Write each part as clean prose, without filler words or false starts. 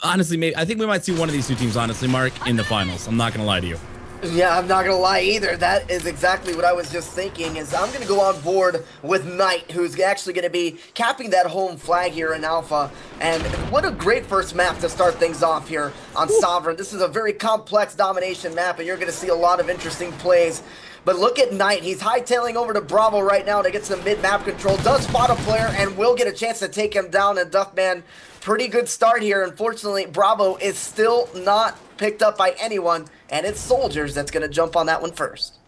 honestly, maybe I think we might see one of these two teams, honestly, Mark, in the finals. I'm not gonna lie to you. Yeah, I'm not gonna lie either. That is exactly what I was just thinking. Is I'm gonna go on board with Knight, who's actually gonna be capping that home flag here in Alpha. And what a great first map to start things off here on Sovereign. This is a very complex domination map, and you're gonna see a lot of interesting plays. But look at Knight. He's hightailing over to Bravo right now to get some mid-map control. Does spot a player and will get a chance to take him down. And Duffman, pretty good start here. Unfortunately, Bravo is still not picked up by anyone, and it's Soldiers that's going to jump on that one first.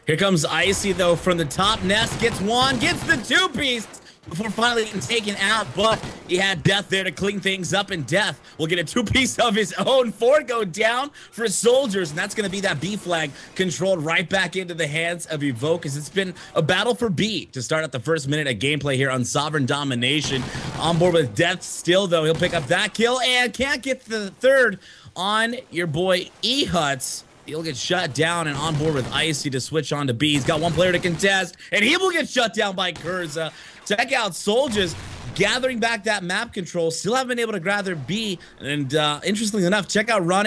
Here comes Icy, though, from the top nest. Gets one, gets the two-piece before finally getting taken out, but he had Death there to clean things up, and Death will get a two-piece of his own. 4 go down for Soldiers, and that's going to be that B flag controlled right back into the hands of Evoke, as it's been a battle for B to start at the first minute of gameplay here on Sovereign Domination. On board with Death still, though. He'll pick up that kill and can't get the third on your boy E-Huts. He'll get shut down, and on board with Icy to switch on to B. He's got one player to contest, and he will get shut down by Kurza. Check out Soldiers gathering back that map control. Still haven't been able to gather B. And interestingly enough, check out Ron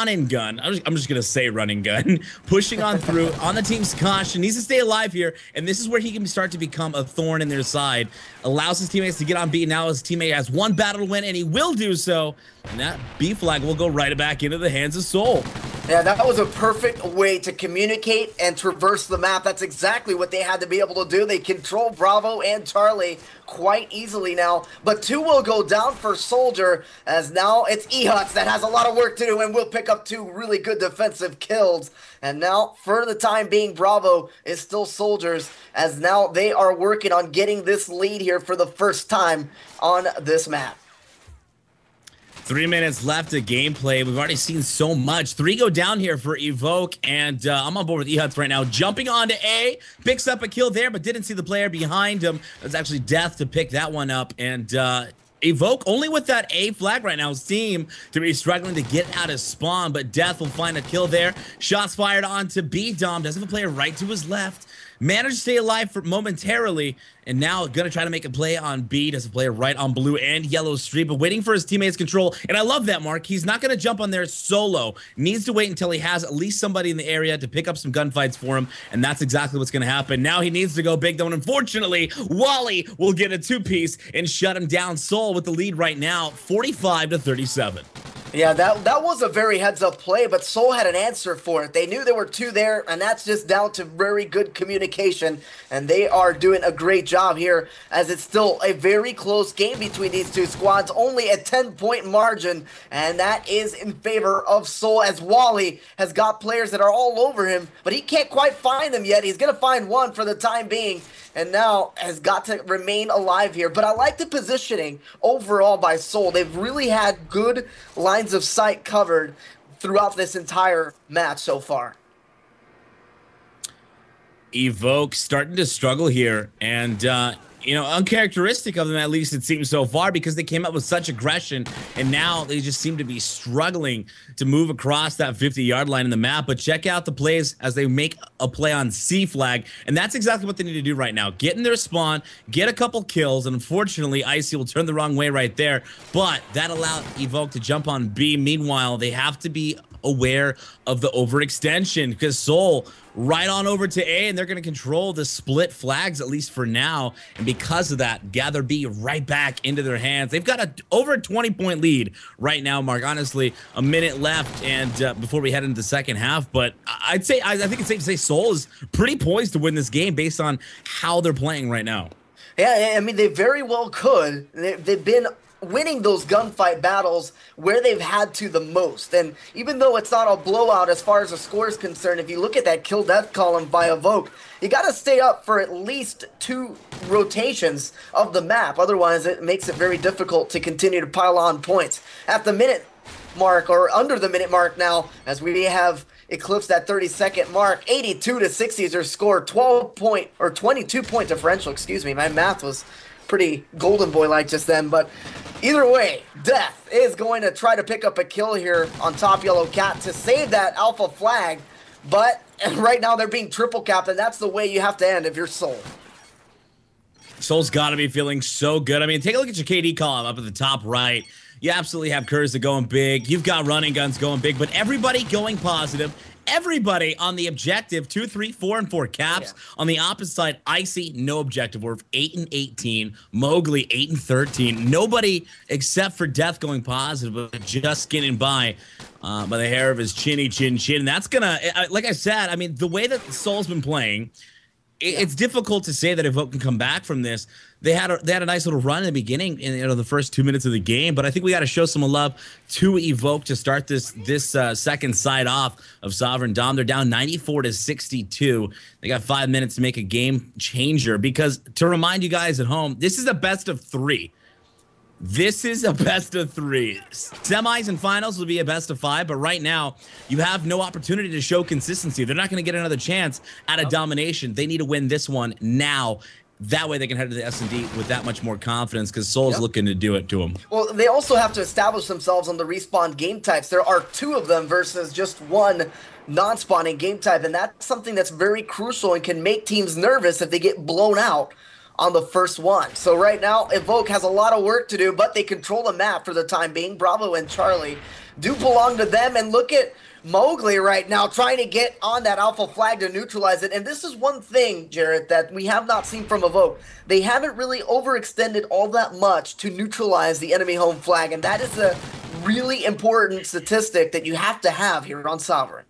and Gun. I'm just going to say Running Gun. Pushing on through on the team's caution. Needs to stay alive here. And this is where he can start to become a thorn in their side. Allows his teammates to get on B. Now his teammate has one battle to win, and he will do so. And that B flag will go right back into the hands of Soul. Yeah, that was a perfect way to communicate and traverse the map. That's exactly what they had to be able to do. They control Bravo and Charlie quite easily now. But 2 will go down for Soldier, as now it's E-Huts that has a lot of work to do and will pick up 2 really good defensive kills. And now, for the time being, Bravo is still Soldiers, as now they are working on getting this lead here for the first time on this map. 3 minutes left of gameplay. We've already seen so much. 3 go down here for Evoke, and I'm on board with E-Huts right now. Jumping onto A, picks up a kill there, but didn't see the player behind him. That's actually Death to pick that one up, and Evoke only with that A flag right now seem to be struggling to get out of spawn, but Death will find a kill there. Shots fired onto B. Dom doesn't have a player right to his left. Managed to stay alive for momentarily, and now gonna try to make a play on B. Does a player right on blue and yellow street, but waiting for his teammates' control. And I love that, Mark. He's not gonna jump on there solo. Needs to wait until he has at least somebody in the area to pick up some gunfights for him, and that's exactly what's gonna happen. Now he needs to go big, though, and unfortunately, Wally will get a 2-piece and shut him down. Soul with the lead right now, 45-37. Yeah, that was a very heads-up play, but Soul had an answer for it. They knew there were 2 there, and that's just down to very good communication, and they are doing a great job here, as it's still a very close game between these 2 squads, only a 10-point margin, and that is in favor of Soul, as Wally has got players that are all over him, but he can't quite find them yet. He's going to find one for the time being, and now has got to remain alive here. But I like the positioning overall by Soul. They've really had good lines of sight covered throughout this entire match so far. Evoke starting to struggle here, and you know, uncharacteristic of them, at least it seems so far, because they came up with such aggression, and now they just seem to be struggling to move across that 50-yard line in the map. But check out the plays as they make a play on C flag, and that's exactly what they need to do right now. Get in their spawn, get a couple kills, and unfortunately, Icy will turn the wrong way right there, but that allowed Evoke to jump on B. Meanwhile, they have to be aware of the overextension, because Soul right on over to A, and they're going to control the split flags, at least for now. And because of that, gather B right back into their hands. They've got over a 20-point lead right now, Mark. Honestly, a minute left, and before we head into the second half. But I think it's safe to say Soul is pretty poised to win this game based on how they're playing right now. Yeah, I mean, they very well could. They've been winning those gunfight battles where they've had to the most. And even though it's not a blowout as far as the score is concerned, if you look at that kill death column by Evoke, you got to stay up for at least 2 rotations of the map. Otherwise, it makes it very difficult to continue to pile on points. At the minute mark, or under the minute mark now, as we have eclipsed that 30-second mark, 82-60 is their score, 22-point differential, excuse me. My math was pretty golden boy-like just then, but either way, Death is going to try to pick up a kill here on top Yellow Cat to save that alpha flag, but right now they're being triple capped, and that's the way you have to end if you're Soul. Soul's got to be feeling so good. I mean, take a look at your KD column up at the top right. You absolutely have Kurza going big. You've got running guns going big, but everybody going positive. Everybody on the objective, 2, 3, 4, and 4 caps. Yeah. On the opposite side, Icy, no objective. We're 8 and 18. Mowgli, 8 and 13. Nobody except for Death going positive, but just getting by the hair of his chinny chin chin. And that's gonna, like I said, I mean, the way that Soul's been playing, it's difficult to say that Evoke can come back from this. They had a nice little run in the beginning, in the first 2 minutes of the game, but I think we got to show some love to Evoke to start this second side off of Sovereign Dom. They're down 94-62. They got 5 minutes to make a game changer, because to remind you guys at home, this is a best of 3. This is a best of 3. Semis and finals will be a best of 5, but right now you have no opportunity to show consistency. They're not going to get another chance at a domination. They need to win this one now. That way they can head to the S&D with that much more confidence, because Soul's looking to do it to them. Well, they also have to establish themselves on the respawn game types. There are 2 of them versus just 1 non-spawning game type, and that's something that's very crucial and can make teams nervous if they get blown out on the first one. So right now, Evoke has a lot of work to do, but they control the map for the time being. Bravo and Charlie do belong to them, and look at Mowgli right now trying to get on that alpha flag to neutralize it. And this is one thing, Jarrett, that we have not seen from Evoke. They haven't really overextended all that much to neutralize the enemy home flag, and that is a really important statistic that you have to have here on Sovereign.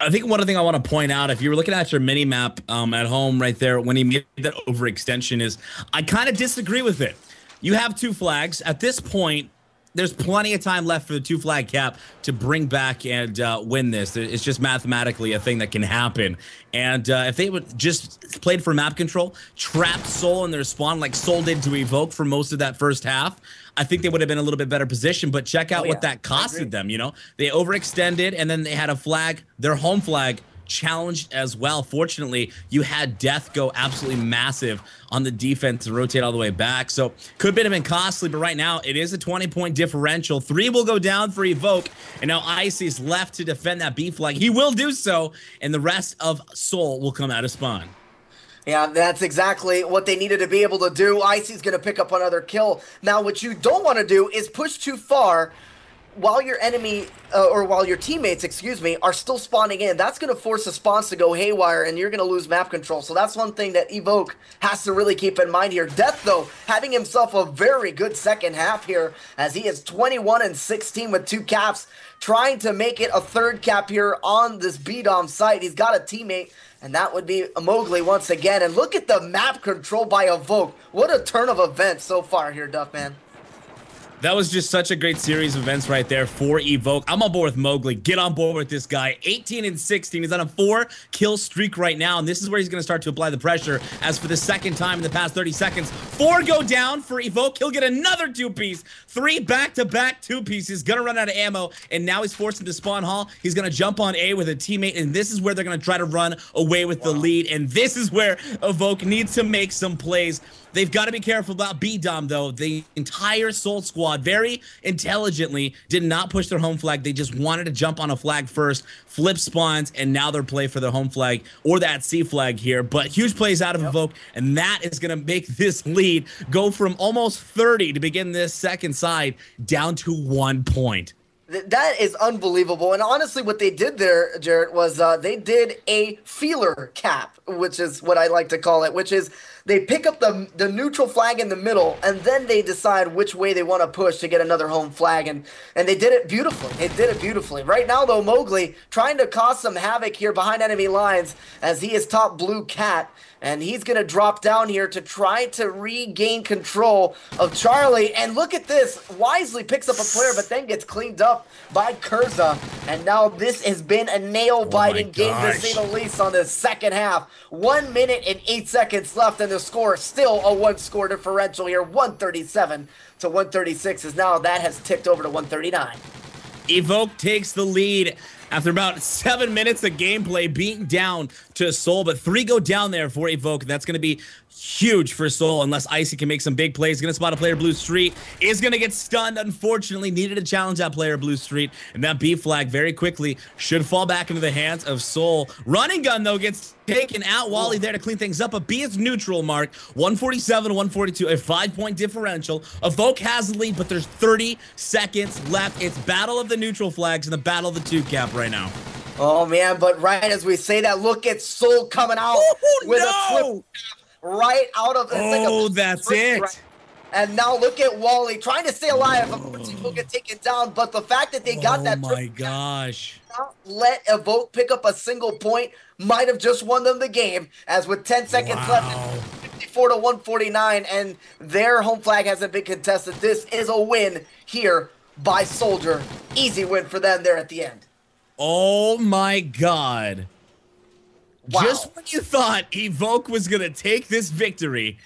I think one thing I want to point out, if you were looking at your mini map at home right there when he made that overextension, is I kind of disagree with it. You have 2 flags. At this point, there's plenty of time left for the 2 flag cap to bring back and win this. It's just mathematically a thing that can happen. And if they would just played for map control, trapped Soul in their spawn like Soul did to Evoke for most of that first half, I think they would have been a little bit better position. But check out what that costed them. You know, they overextended, and then they had a flag, their home flag, challenged as well. Fortunately, you had Death go absolutely massive on the defense to rotate all the way back. So could have been costly, but right now it is a 20-point differential. 3 will go down for Evoke, and now Icy's left to defend that B flag. He will do so, and the rest of Soul will come out of spawn. Yeah, that's exactly what they needed to be able to do. Icy's going to pick up another kill. Now, what you don't want to do is push too far while your enemy, or while your teammates, excuse me, are still spawning in. That's going to force the spawns to go haywire, and you're going to lose map control. So that's one thing that Evoke has to really keep in mind here. Death, though, having himself a very good second half here, as he is 21 and 16 with 2 caps, trying to make it a 3rd cap here on this B-Dom site. He's got a teammate, and that would be Mowgli once again. And look at the map control by Evoke. What a turn of events so far here, Duffman. That was just such a great series of events right there for Evoke. I'm on board with Mowgli. Get on board with this guy. 18 and 16. He's on a 4-kill streak right now, and this is where he's going to start to apply the pressure, as for the second time in the past 30 seconds, 4 go down for Evoke. He'll get another 2-piece. 3 back-to-back 2-pieces. Going to run out of ammo, and now he's forced into spawn hall. He's going to jump on A with a teammate, and this is where they're going to try to run away with the lead, and this is where Evoke needs to make some plays. They've got to be careful about B-Dom, though. The entire Soul squad very intelligently did not push their home flag. They just wanted to jump on a flag first, flip spawns, and now they're play for their home flag or that C flag here. But huge plays out of Evoke, and that is going to make this lead go from almost 30 to begin this second side down to 1 point. That is unbelievable. And honestly, what they did there, Jarrett, was they did a feeler cap, which is what I like to call it, which is they pick up the neutral flag in the middle, and then they decide which way they want to push to get another home flag. And they did it beautifully. They did it beautifully. Right now, though, Mowgli trying to cause some havoc here behind enemy lines, as he is top blue cat. And he's going to drop down here to try to regain control of Charlie. And look at this. Wisely picks up a player, but then gets cleaned up by Kurza. And now this has been a nail-biting game, to say the least, on the second half. 1 minute and 8 seconds left, and the score still a 1-score differential here. 137 to 136, as now that has ticked over to 139. Evoke takes the lead after about 7 minutes of gameplay, being down to Soul, but 3 go down there for Evoke. That's going to be Huge for Soul unless Icy can make some big plays. Gonna spot a player Blue Street. Is gonna get stunned, unfortunately. Needed to challenge that player Blue Street. And that B flag very quickly should fall back into the hands of Soul. Running gun, though, gets taken out. Wally there to clean things up. A B is neutral mark. 147, 142, a 5-point differential. Evoke has the lead, but there's 30 seconds left. It's battle of the neutral flags and the battle of the 2-cap right now. Oh, man, but right as we say that, look at Soul coming out with a triple right out of that's it. Right. And now look at Wally trying to stay alive. Unfortunately, he'll get taken down. But the fact that they got that, my gosh, not let Evoke pick up a single point, might have just won them the game. As with 10 seconds left, 54 to 149, and their home flag hasn't been contested. This is a win here by Soldier. Easy win for them there at the end. Oh my God. Wow. Just when you thought Evoke was gonna take this victory,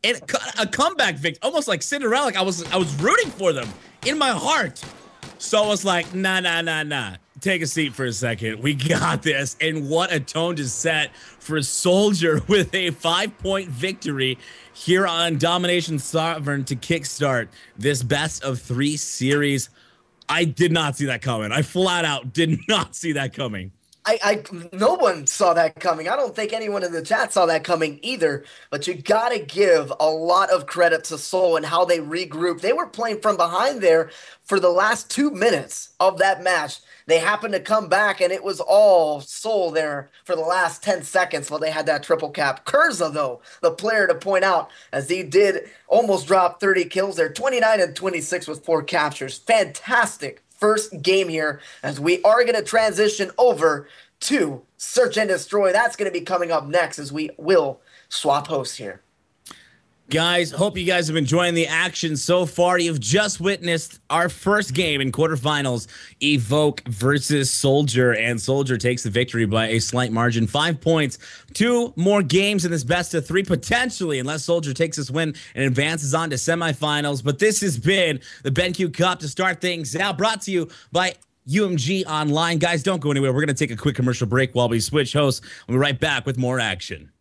and a comeback victory, almost like Cinderella, like I was rooting for them in my heart. So I was like, nah. Take a seat for a second. We got this. And what a tone to set for Soldier with a 5-point victory here on Domination Sovereign to kickstart this best of 3 series. I did not see that coming. I flat out did not see that coming. No one saw that coming. I don't think anyone in the chat saw that coming either. But you gotta give a lot of credit to Soul and how they regrouped. They were playing from behind there for the last 2 minutes of that match. They happened to come back, and it was all Soul there for the last 10 seconds while they had that triple cap. Kurza, though, the player to point out, as he did almost drop 30 kills there, 29 and 26 with 4 captures. Fantastic first game here, as we are going to transition over to Search and Destroy. That's going to be coming up next, as we will swap hosts here. Guys, hope you guys have been enjoying the action so far. You've just witnessed our first game in quarterfinals, Evoke versus Soldier, and Soldier takes the victory by a slight margin, 5 points. 2 more games in this best of 3, potentially, unless Soldier takes this win and advances on to semifinals. But this has been the BenQ Cup to start things out, brought to you by UMG Online. Guys, don't go anywhere. We're going to take a quick commercial break while we switch hosts. We'll be right back with more action.